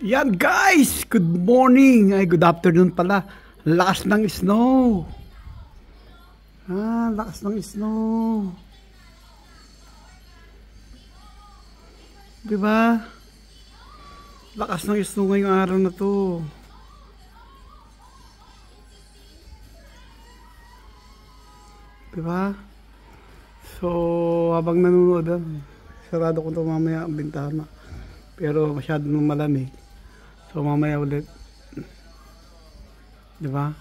Yan guys, good morning. Ay, good afternoon pala. Lakas ng snow. Lakas ng snow. Diba? Lakas ng snow ngayong araw na to. Diba? So, habang nanonood, sarado ko ito mamaya ang bintana. Pero masyadong malamig. So mamaya ulit. Diba?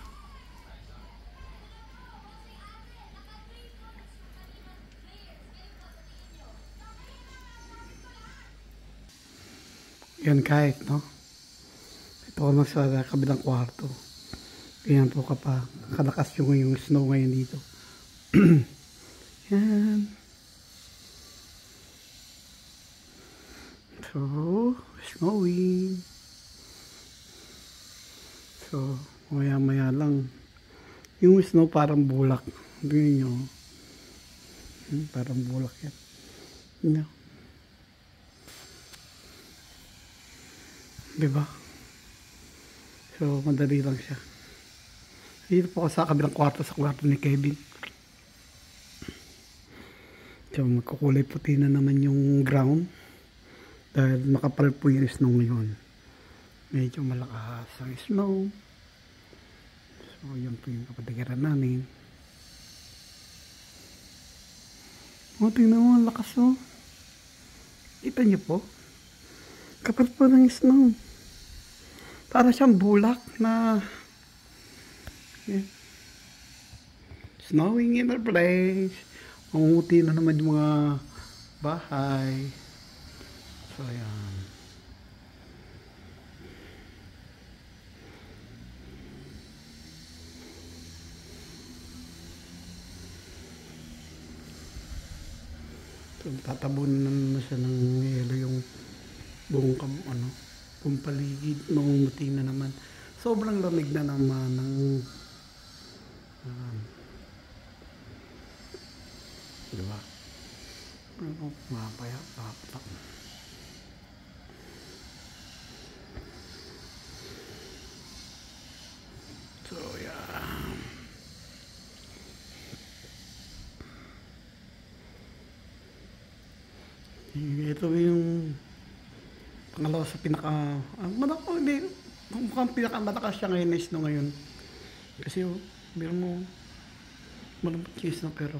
Yan kahit, no? Ito ko sa kabilang kwarto. Ganyan po kapag kalakas yung snow ngayon dito. Yan. So, snowing. So, maya-maya lang. Yung snow parang bulak. Tingnan nyo. Parang bulak yan. No. Diba? So, madali lang siya. Dito po ako sa kabilang kwarto, sa kwarto ni Kevin. So, magkukulay puti na naman yung ground. Dahil makapal po yung snow ngayon. Medyo malakas ang snow. So, yun po yung kapatigiran namin. Tingnan mo, ang lakas o. Kita niyo po? Kapal po ng snow. Para siyang bulak na snowing in our place. Mamuti na naman yung mga bahay. So, ayan. So, tatabunan na siya ng yelo yung buong buong paligid. Mamumuti na naman. Sobrang lamig na naman ng diba? Mapaya-papak. So, yeah. Ito yung pangalawa sa mukhang pinakamalakas siya ngayon na snow ngayon. Kasi meron mo malambot yung snow pero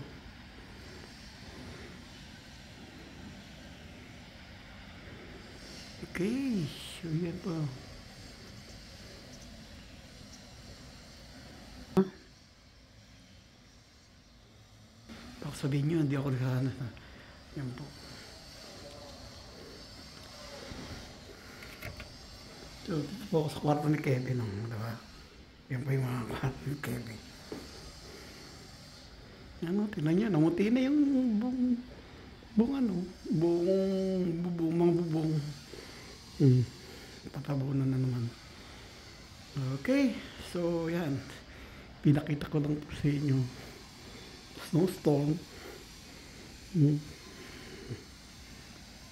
okay. So, yan po. Baka sabihin nyo, hindi ako naghahanap. Yan po. So, po ako sa kwarto ni Kevin. Diba? Yan po yung mga kwarto ni Kevin. Ano, tingnan nyo. Namuti na yung mga bubong. Tatabunan na naman. Okay. So, yan. Pinakita ko lang po sa inyo. Snowstorm.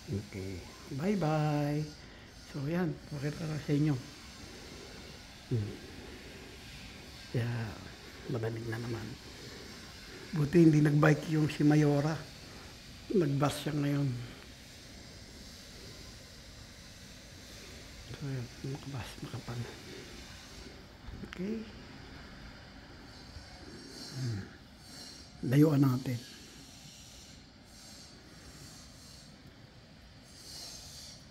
Okay. Bye-bye. So, yan. Pakita ko sa inyo. Yeah. Malamig na naman. Buti hindi nagbike yung si Mayora. Nagbus siya ngayon. So, yan. Makabus. Makapal. Okay. Layuan natin.